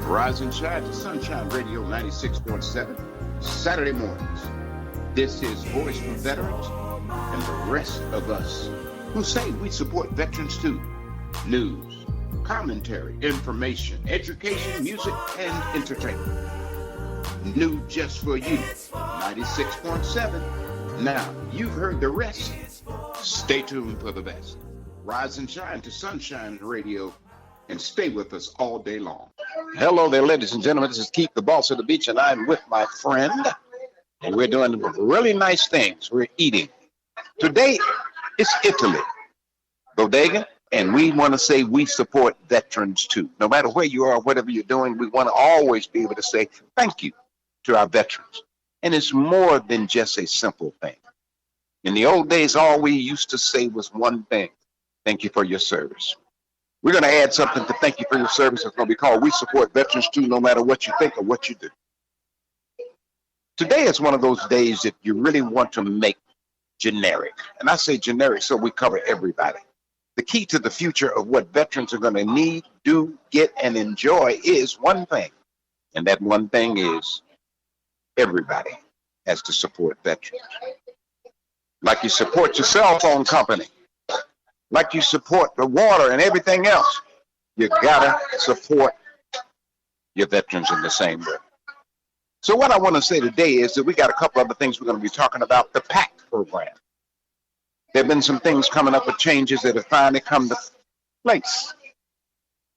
Rise and shine to Sunshine Radio 96.7, Saturday mornings. This is Voice for Veterans and the rest of us who say we support veterans too. News, commentary, information, education, music, and entertainment. New just for you, 96.7. Now, you've heard the rest. Stay tuned for the best. Rise and shine to Sunshine Radio and stay with us all day long. Hello there, ladies and gentlemen. This is Keith, the boss of the beach, and I'm with my friend. And we're doing really nice things. We're eating. Today, it's Italy, Bodega, and we want to say we support veterans too. No matter where you are, whatever you're doing, we want to always be able to say thank you to our veterans. And it's more than just a simple thing. In the old days, all we used to say was one thing: thank you for your service. We're going to add something to thank you for your service. It's going to be called We Support Veterans Too, no matter what you think or what you do. Today is one of those days that you really want to make generic. And I say generic so we cover everybody. The key to the future of what veterans are going to need, do, get, and enjoy is one thing. And that one thing is everybody has to support veterans. Like you support your cell phone company, like you support the water and everything else, you gotta support your veterans in the same way. So what I want to say today is that we got a couple other things we're going to be talking about. The PACT program. There have been some things coming up with changes that have finally come to place.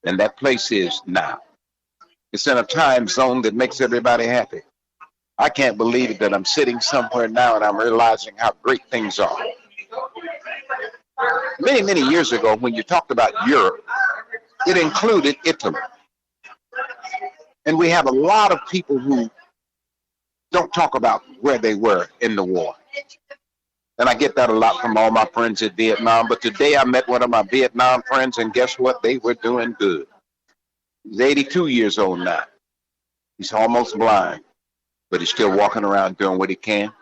And that place is now. It's in a time zone that makes everybody happy. I can't believe it that I'm sitting somewhere now and I'm realizing how great things are. Many, many years ago, when you talked about Europe, it included Italy. And we have a lot of people who don't talk about where they were in the war. And I get that a lot from all my friends in Vietnam. But today I met one of my Vietnam friends, and guess what? They were doing good. He's 82 years old now. He's almost blind, but he's still walking around doing what he can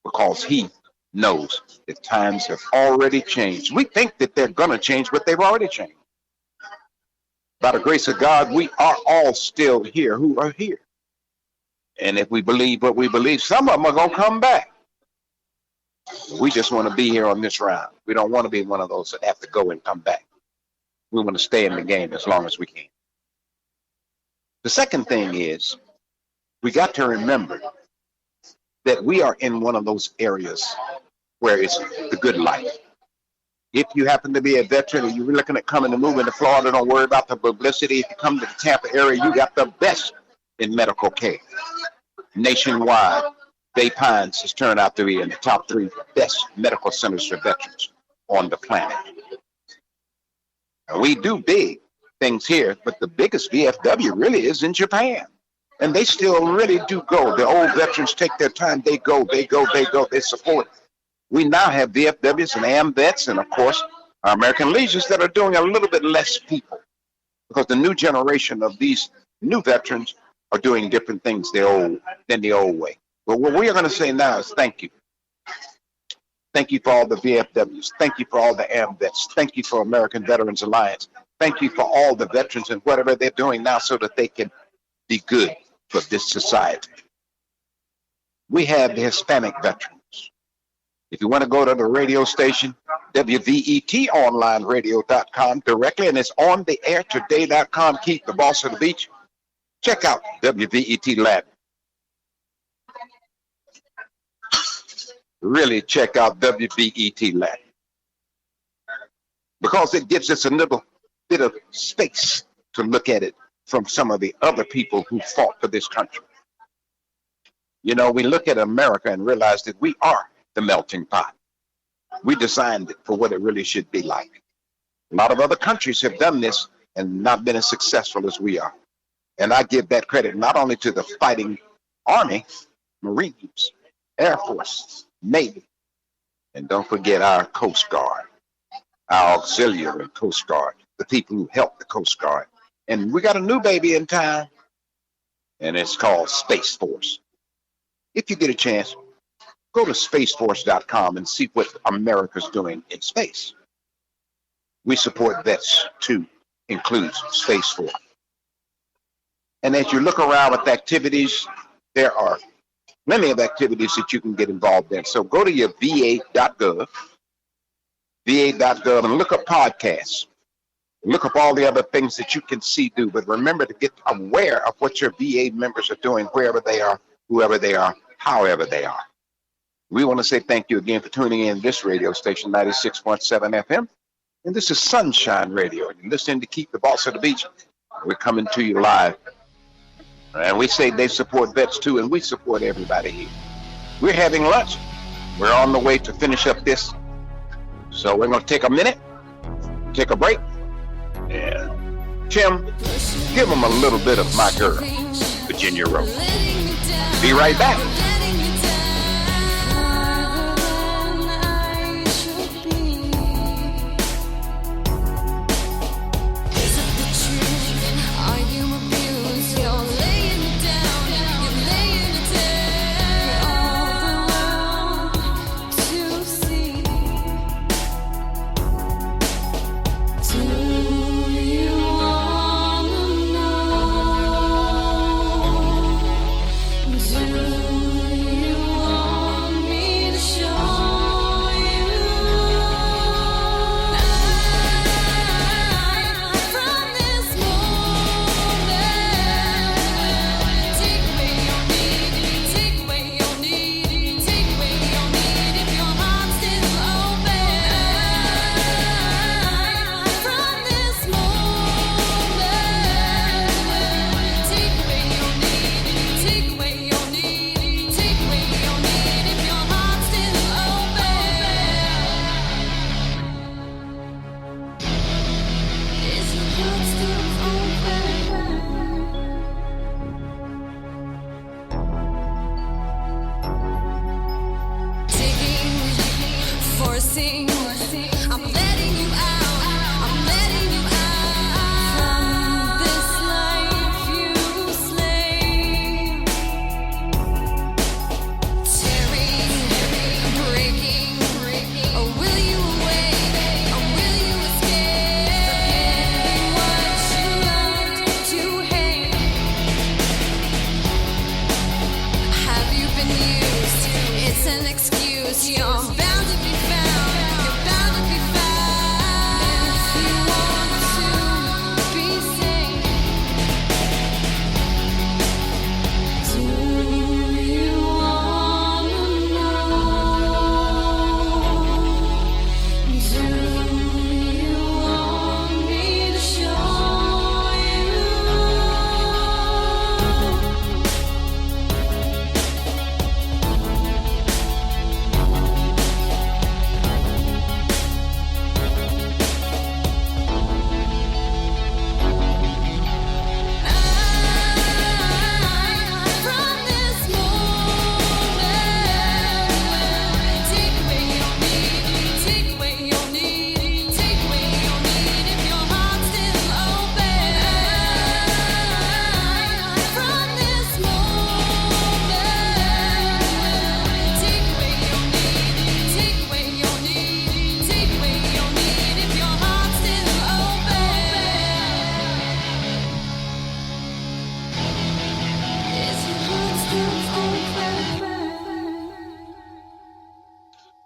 because he knows that times have already changed. We think that they're going to change, but they've already changed. By the grace of God, we are all still here who are here. And if we believe what we believe, some of them are going to come back. We just want to be here on this round. We don't want to be one of those that have to go and come back. We want to stay in the game as long as we can. The second thing is, we got to remember that we are in one of those areas where it's the good life. If you happen to be a veteran and you're looking at coming to move into Florida, don't worry about the publicity. If you come to the Tampa area, you got the best in medical care. Nationwide, Bay Pines has turned out to be in the top 3 best medical centers for veterans on the planet. Now, we do big things here, but the biggest VFW really is in Japan. And they still really do go. The old veterans take their time. They go, they support. We now have VFWs and AMVETs and, of course, our American Legions that are doing a little bit less people because the new generation of these new veterans are doing different things than the old way. But what we are going to say now is thank you. Thank you for all the VFWs. Thank you for all the AMVETs. Thank you for American Veterans Alliance. Thank you for all the veterans and whatever they're doing now so that they can be good for this society. We have the Hispanic veterans. If you want to go to the radio station, WVETonlineradio.com directly, and it's on the air today.com. Keep the boss of the beach. Check out WVET Latin. Really check out WVET Latin because it gives us a little bit of space to look at it from some of the other people who fought for this country. You know, we look at America and realize that we are the melting pot. We designed it for what it really should be like. A lot of other countries have done this and not been as successful as we are. And I give that credit not only to the fighting Army, Marines, Air Force, Navy, and don't forget our Coast Guard, our auxiliary Coast Guard, the people who help the Coast Guard. And we got a new baby in town, and it's called Space Force. If you get a chance, go to spaceforce.com and see what America's doing in space. We support vets too, includes Space Force. And as you look around with activities, there are plenty of activities that you can get involved in. So go to your va.gov, and look up podcasts. Look up all the other things that you can see do. But remember to get aware of what your VA members are doing, wherever they are, whoever they are, however they are. We want to say thank you again for tuning in this radio station, 96.7 FM. And this is Sunshine Radio. You're listening to Keep the Boss at the Beach. We're coming to you live. And we say they support vets too, and we support everybody here. We're having lunch. We're on the way to finish up this. So we're going to take a minute, take a break. And Tim, give them a little bit of My Girl, Virginia Rose. Be right back.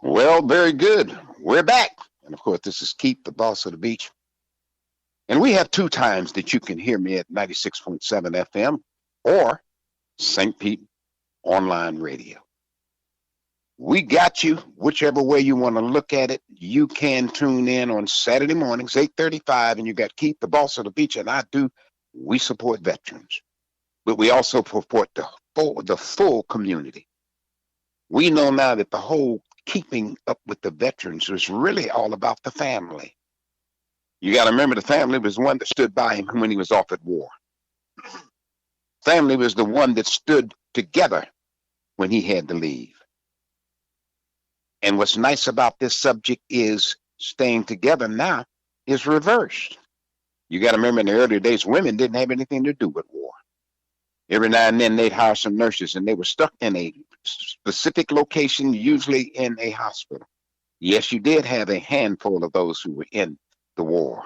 Well, very good. We're back. And of course, this is Keep the Boss of the Beach. And we have two times that you can hear me at 96.7 FM or St. Pete Online Radio. We got you, whichever way you want to look at it. You can tune in on Saturday mornings, 8:35, and you got Keep the Boss of the Beach. And we support veterans, but we also support the full community. We know now that the whole keeping up with the veterans was really all about the family. You got to remember, the family was the one that stood by him when he was off at war. Family was the one that stood together when he had to leave. And what's nice about this subject is staying together now is reversed. You got to remember, in the earlier days, women didn't have anything to do with war. Every now and then they'd hire some nurses, and they were stuck in a specific location, usually in a hospital. Yes, you did have a handful of those who were in the war,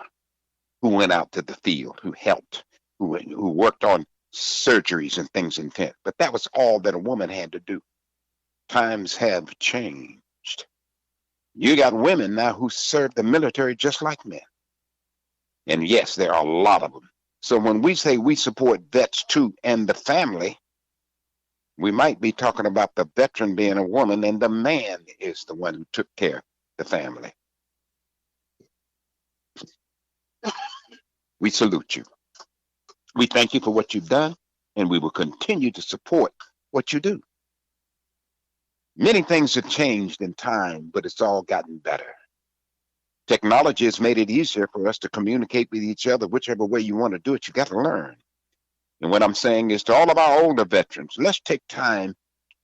who went out to the field, who helped, who worked on surgeries and things intent. But that was all that a woman had to do. Times have changed. You got women now who serve the military just like men. And yes, there are a lot of them. So when we say we support vets too and the family, we might be talking about the veteran being a woman and the man is the one who took care of the family. We salute you. We thank you for what you've done, and we will continue to support what you do. Many things have changed in time, but it's all gotten better. Technology has made it easier for us to communicate with each other, whichever way you want to do it. You got to learn. And what I'm saying is to all of our older veterans, let's take time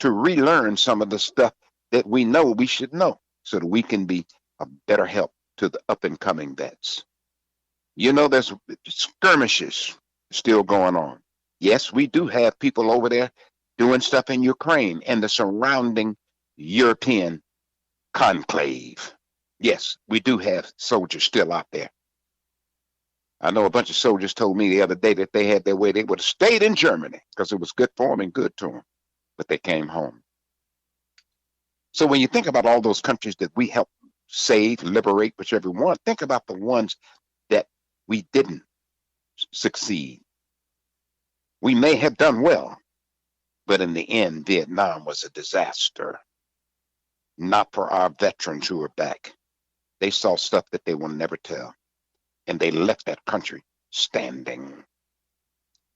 to relearn some of the stuff that we know we should know so that we can be a better help to the up and coming vets. You know, there's skirmishes still going on. Yes, we do have people over there doing stuff in Ukraine and the surrounding European conclave. Yes, we do have soldiers still out there. I know a bunch of soldiers told me the other day that they had their way. They would have stayed in Germany because it was good for them and good to them, but they came home. So when you think about all those countries that we help save, liberate, whichever one, think about the ones that we didn't succeed. We may have done well, but in the end, Vietnam was a disaster. Not for our veterans who are back. They saw stuff that they will never tell, and they left that country standing.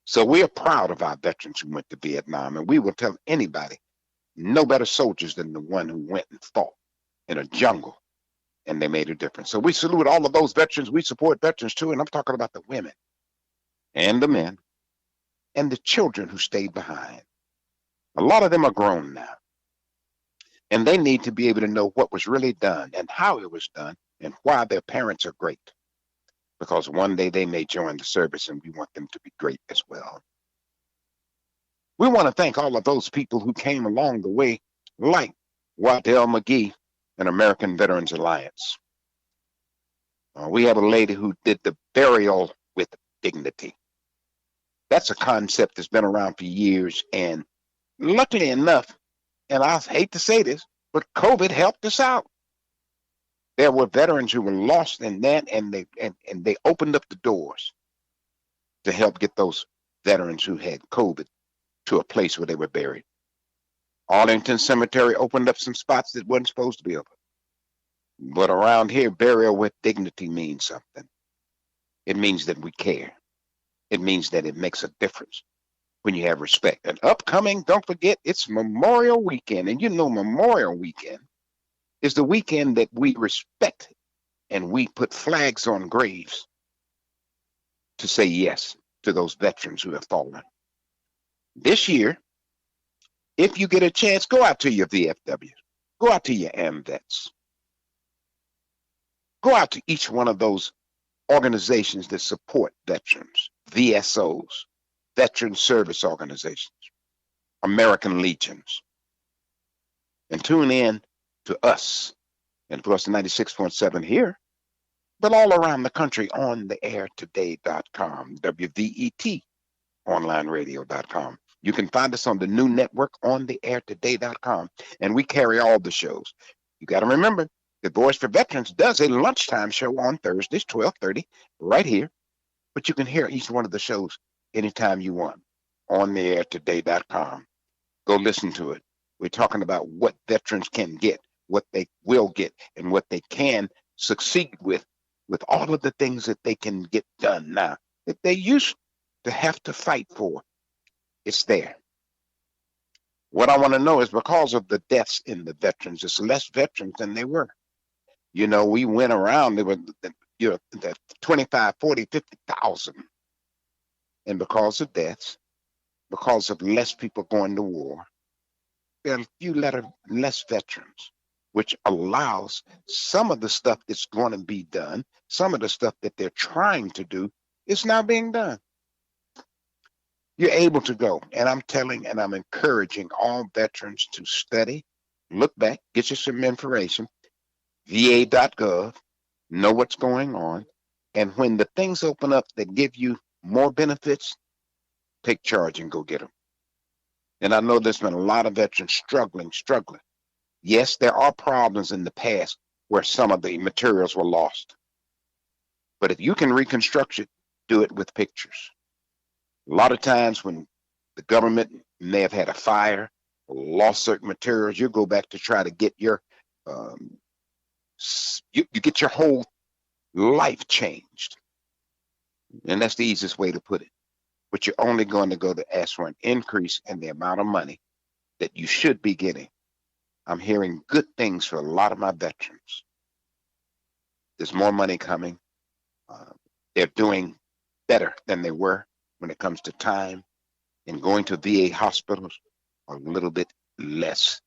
So we are proud of our veterans who went to Vietnam, and we will tell anybody, no better soldiers than the one who went and fought in a jungle, and they made a difference. So we salute all of those veterans. We support veterans too, and I'm talking about the women and the men and the children who stayed behind. A lot of them are grown now, and they need to be able to know what was really done and how it was done and why their parents are great. Because one day they may join the service and we want them to be great as well. We want to thank all of those people who came along the way, like Waddell McGee and American Veterans Alliance. We have a lady who did the burial with dignity. That's a concept that's been around for years, and luckily enough, and I hate to say this, but COVID helped us out. There were veterans who were lost in that, and they opened up the doors to help get those veterans who had COVID to a place where they were buried. Arlington Cemetery opened up some spots that wasn't supposed to be open. But around here, burial with dignity means something. It means that we care. It means that it makes a difference when you have respect. And upcoming, don't forget, it's Memorial Weekend. And you know Memorial Weekend is the weekend that we respect and we put flags on graves to say yes to those veterans who have fallen. This year, if you get a chance, go out to your VFWs, go out to your AMVETS, go out to each one of those organizations that support veterans, VSOs, Veteran Service Organizations, American Legions, and tune in to us, and of course the 96.7 here, but all around the country on the airtoday.com, WVET onlineradio.com. You can find us on the new network on the airtoday.com, and we carry all the shows. You got to remember, the Voice for Veterans does a lunchtime show on Thursdays, 12:30, right here, but you can hear each one of the shows anytime you want on the airtoday.com. Go listen to it. We're talking about what veterans can get, what they will get, and what they can succeed with all of the things that they can get done now that they used to have to fight for. It's there. What I want to know is because of the deaths in the veterans, it's less veterans than they were. You know, we went around, there were the 25, 40, 50,000. And because of deaths, because of less people going to war, there are a few less veterans, which allows some of the stuff that's going to be done, some of the stuff that they're trying to do is now being done. You're able to go, and I'm telling and I'm encouraging all veterans to study, look back, get you some information, va.gov, know what's going on, and when the things open up that give you more benefits, take charge and go get them. And I know there's been a lot of veterans struggling. Yes, there are problems in the past where some of the materials were lost. But if you can reconstruct it, do it with pictures. A lot of times when the government may have had a fire or lost certain materials, you go back to try to get your you get your whole life changed. And that's the easiest way to put it. But you're only going to go to ask for an increase in the amount of money that you should be getting. I'm hearing good things for a lot of my veterans. There's more money coming. They're doing better than they were when it comes to time, and going to VA hospitals are a little bit less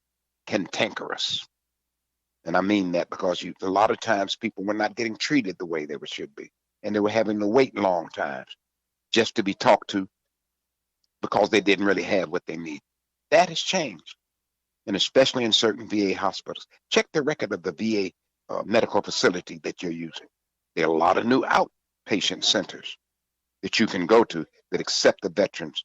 cantankerous. And I mean that because a lot of times people were not getting treated the way they should be, and they were having to wait long times just to be talked to because they didn't really have what they need. That has changed, and especially in certain VA hospitals. Check the record of the VA medical facility that you're using. There are a lot of new outpatient centers that you can go to that accept the veterans'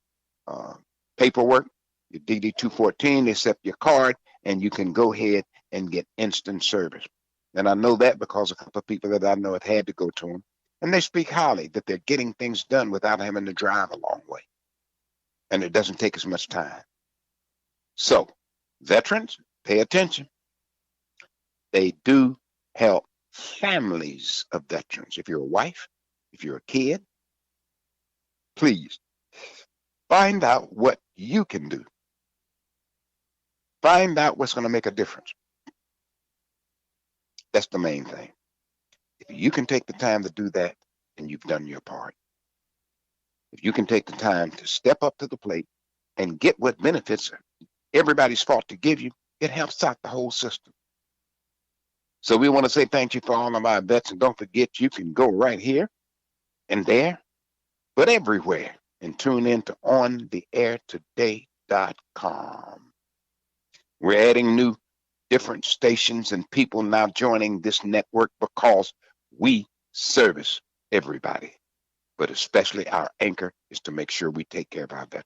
paperwork, your DD-214, they accept your card, and you can go ahead and get instant service. And I know that because a couple of people that I know have had to go to them, and they speak highly that they're getting things done without having to drive a long way. And it doesn't take as much time. So, veterans, pay attention. They do help families of veterans. If you're a wife, if you're a kid, please find out what you can do. Find out what's going to make a difference. That's the main thing. If you can take the time to do that, then you've done your part. If you can take the time to step up to the plate and get what benefits everybody's fought to give you, it helps out the whole system. So we want to say thank you for all of our vets, and don't forget you can go right here and there, but everywhere, and tune in to ontheairtoday.com. We're adding new different stations and people now joining this network because we service everybody, but especially our anchor is to make sure we take care of our veterans.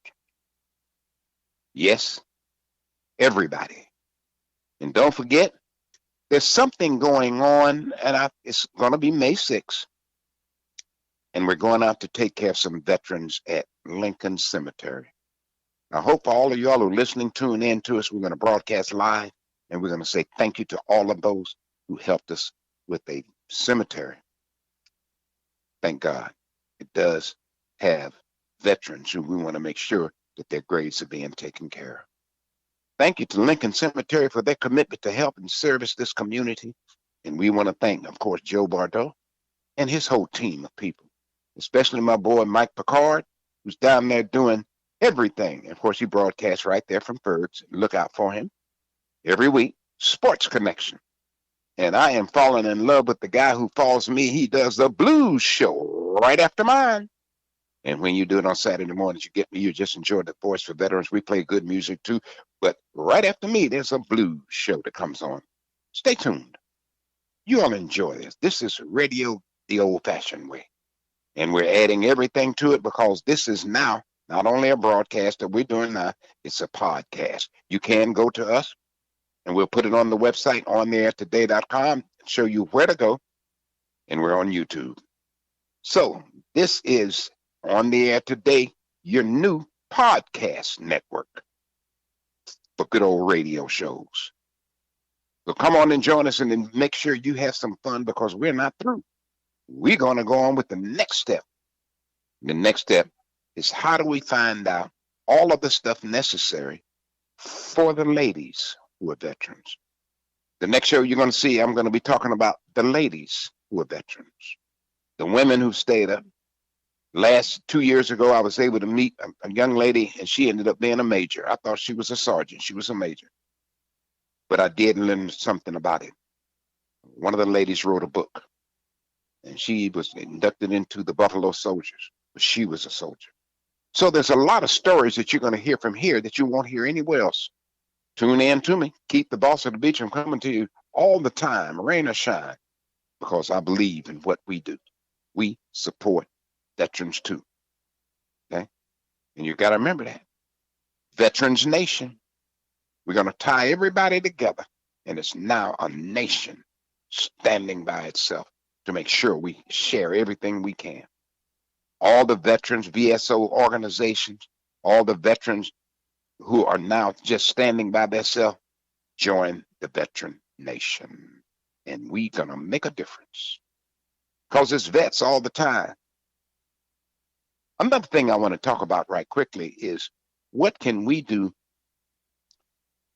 Yes, everybody. And don't forget, there's something going on, and it's going to be May 6th, and we're going out to take care of some veterans at Lincoln Cemetery. I hope all of y'all who are listening, tune in to us. We're going to broadcast live, and we're going to say thank you to all of those who helped us with a cemetery. Thank God. It does have veterans who we want to make sure that their graves are being taken care of. Thank you to Lincoln Cemetery for their commitment to help and service this community. And we want to thank, of course, Joe Bardo and his whole team of people, especially my boy Mike Picard, who's down there doing everything. And of course, he broadcasts right there from Fergs. Look out for him every week. Sports Connection. And I am falling in love with the guy who follows me. He does the blues show right after mine. And when you do it on Saturday mornings, you get me. You just enjoy the Voice for Veterans. We play good music too. But right after me, there's a blues show that comes on. Stay tuned. You all enjoy this. This is radio the old-fashioned way. And we're adding everything to it because this is now not only a broadcast that we're doing now, it's a podcast. You can go to us, and we'll put it on the website, ontheairtoday.com, and show you where to go. And we're on YouTube. So this is On the Air Today, your new podcast network for good old radio shows. So come on and join us, and then make sure you have some fun because we're not through. We're going to go on with the next step. The next step is how do we find out all of the stuff necessary for the ladies who are veterans. The next show you're going to see, I'm going to be talking about the ladies who are veterans, the women who stayed up. Last 2 years ago, I was able to meet a young lady, and she ended up being a major. I thought she was a sergeant. She was a major. But I did learn something about it. One of the ladies wrote a book, and she was inducted into the Buffalo Soldiers, but she was a soldier. So there's a lot of stories that you're going to hear from here that you won't hear anywhere else. Tune in to me. Keep the Boss of the Beach. I'm coming to you all the time, rain or shine, because I believe in what we do. We support veterans too. Okay? And you got to remember that. Veterans Nation. We're going to tie everybody together. And it's now a nation standing by itself to make sure we share everything we can. All the veterans, VSO organizations, all the veterans who are now just standing by themselves, join the Veteran Nation. And we're going to make a difference. Because it's vets all the time. Another thing I want to talk about right quickly is what can we do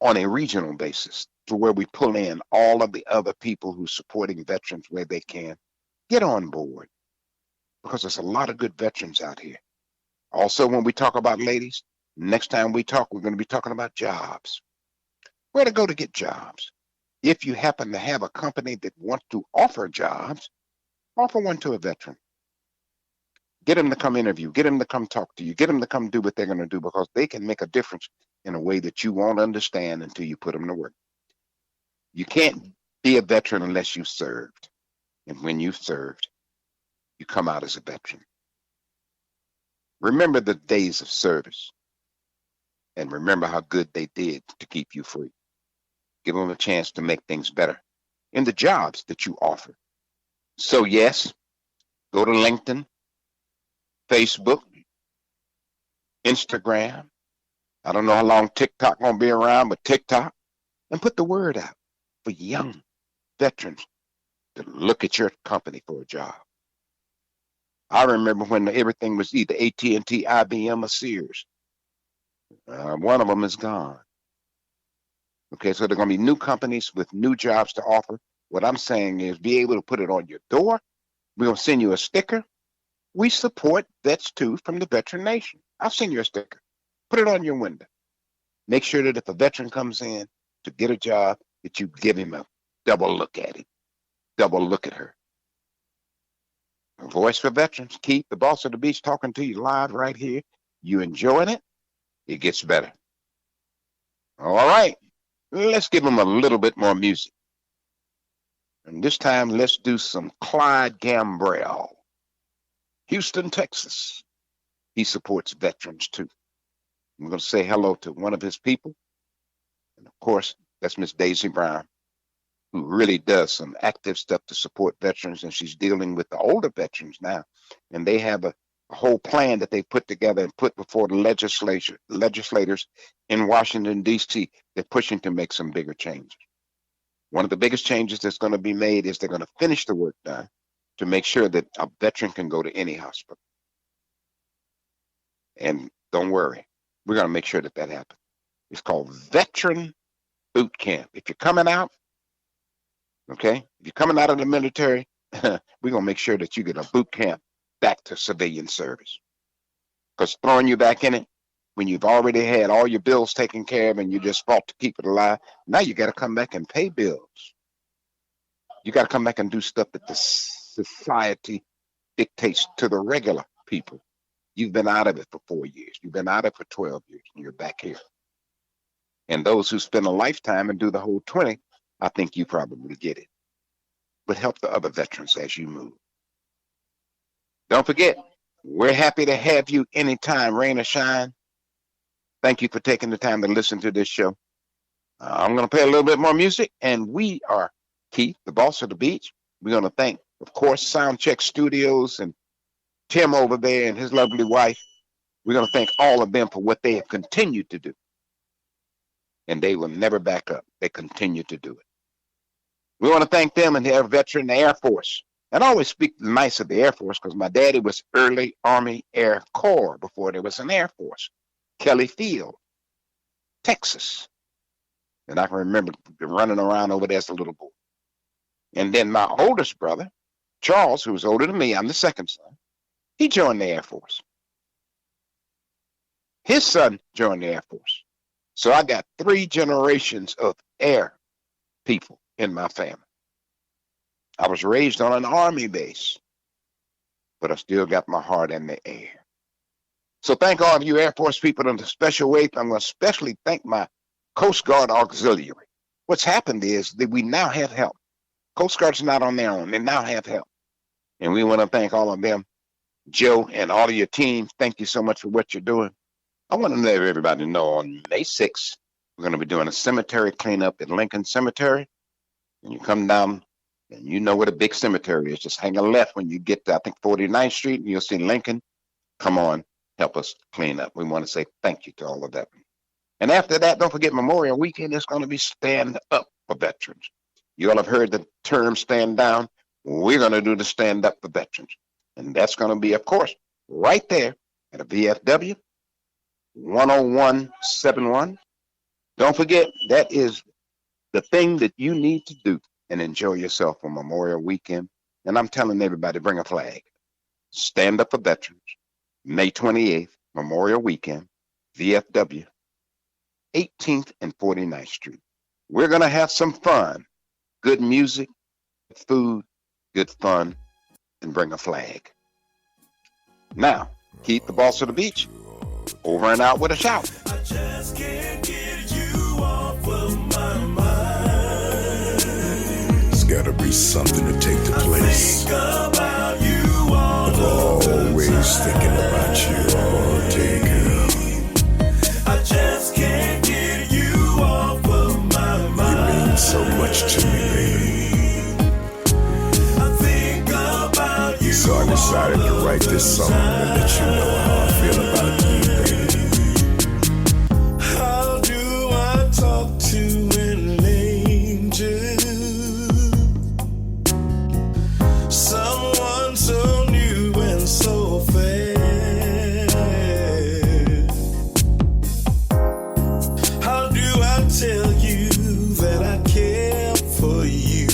on a regional basis to where we pull in all of the other people who are supporting veterans where they can get on board, because there's a lot of good veterans out here. Also, when we talk about ladies, next time we talk, we're going to be talking about jobs. Where to go to get jobs. If you happen to have a company that wants to offer jobs, offer one to a veteran. Get them to come interview, get them to come talk to you, get them to come do what they're going to do, because they can make a difference in a way that you won't understand until you put them to work. You can't be a veteran unless you've served. And when you've served, you come out as a veteran. Remember the days of service and remember how good they did to keep you free. Give them a chance to make things better in the jobs that you offer. So yes, go to LinkedIn, Facebook, Instagram. I don't know how long TikTok gonna be around, but TikTok, and put the word out for young veterans to look at your company for a job. I remember when everything was either AT&T, IBM, or Sears. One of them is gone. Okay, so there are going to be new companies with new jobs to offer. What I'm saying is be able to put it on your door. We're going to send you a sticker. We support Vets Too from the Veteran Nation. I'll send you a sticker. Put it on your window. Make sure that if a veteran comes in to get a job, that you give him a double look at him, double look at her. A voice for veterans. Keith, the boss of the beach, talking to you live right here. You enjoying it? It gets better. All right. Let's give them a little bit more music. And this time, let's do some Clyde Gambrell. Houston, Texas. He supports veterans too. I'm going to say hello to one of his people. And of course, that's Miss Daisy Brown, who really does some active stuff to support veterans. And she's dealing with the older veterans now. And they have a whole plan that they put together and put before the legislators in Washington, D.C. They're pushing to make some bigger changes. One of the biggest changes that's going to be made is they're going to finish the work done to make sure that a veteran can go to any hospital. And don't worry, we're going to make sure that that happens. It's called Veteran Boot Camp. If you're coming out, okay, if you're coming out of the military, we're going to make sure that you get a boot camp back to civilian service. Because throwing you back in it, when you've already had all your bills taken care of and you just fought to keep it alive, now you got to come back and pay bills. You got to come back and do stuff that the society dictates to the regular people. You've been out of it for 4 years. You've been out of it for 12 years, and you're back here. And those who spend a lifetime and do the whole 20, I think you probably get it. But help the other veterans as you move. Don't forget, we're happy to have you anytime, rain or shine. Thank you for taking the time to listen to this show. I'm going to play a little bit more music, and we are Keith, the boss of the beach. We're going to thank, of course, Soundcheck Studios and Tim over there and his lovely wife. We're going to thank all of them for what they have continued to do. And they will never back up. They continue to do it. We want to thank them and their veteran, the Air Force. And I always speak nice of the Air Force because my daddy was early Army Air Corps before there was an Air Force. Kelly Field, Texas. And I can remember running around over there as a little boy. And then my oldest brother, Charles, who was older than me, I'm the second son, he joined the Air Force. His son joined the Air Force. So I got 3 generations of air people in my family. I was raised on an Army base, but I still got my heart in the air. So thank all of you Air Force people in a special way. I'm going to especially thank my Coast Guard Auxiliary. What's happened is that we now have help. Coast Guard's not on their own. They now have help. And we want to thank all of them. Joe and all of your team, thank you so much for what you're doing. I want to let everybody know on May 6th, we're going to be doing a cemetery cleanup at Lincoln Cemetery. And you come down and you know where the big cemetery is. Just hang a left when you get to, I think, 49th Street, and you'll see Lincoln. Come on, help us clean up. We want to say thank you to all of that. And after that, don't forget Memorial Weekend is going to be Stand Up for Veterans. You all have heard the term stand down. We're going to do the stand up for veterans. And that's going to be, of course, right there at a VFW 10171. Don't forget, that is the thing that you need to do and enjoy yourself on Memorial Weekend. And I'm telling everybody, bring a flag. Stand Up for Veterans, May 28th, Memorial Weekend, VFW, 18th and 49th Street. We're going to have some fun. Good music, food, good fun, and bring a flag. Now, Keith, the boss of the beach, over and out with a shout. I just can't get you off of my mind. It's gotta be something to take the place. I think about you all I'm always thinking about you all day, girl. I just can't get you off of my mind. You mean so much to me, baby. I think about you. So I decided to write this song and let you know how I feel about you, baby. How do I talk to an angel? Someone so new and so fair. How do I tell you that I care for you?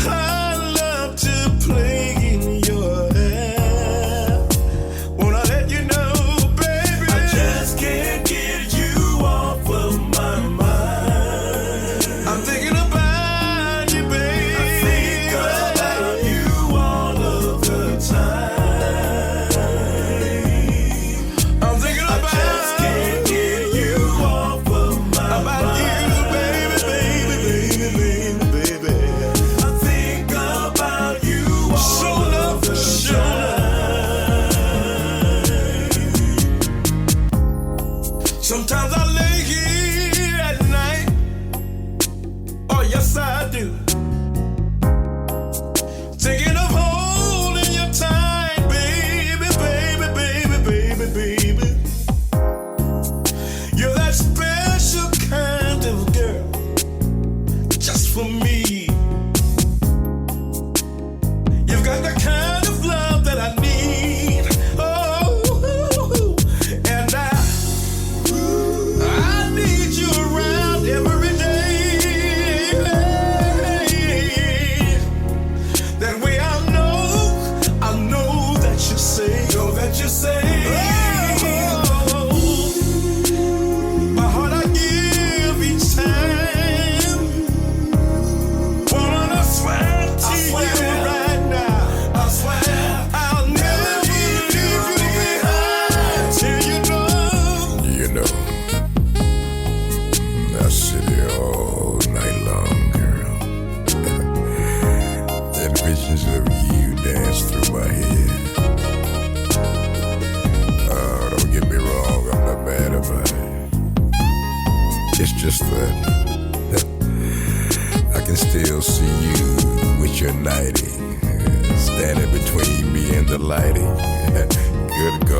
I love to play in your hair. Wanna let you know, baby, I just can't get you off of my mind. I'm thinking about you, baby. I think about you all of the time. I'm thinking about I just can't get you off of my mind. Baby. I think about you all of the time. Sometimes I lay here at night. Oh, yes, I do. Thinking of holding your tight, baby. You're that special kind of girl, just for me. You've got the kind of love that I need. Oh, and I need you around every day. That way I know that you say, my heart I give each time. Woman, I swear to you right now, I swear I'll never leave you behind till you know. You know, I sit here all night long, girl. And visions of you dance through my head. Oh, don't get me wrong, I'm not mad about it. It's just that I can still see you with your nightie standing between me and the lighting. Good God.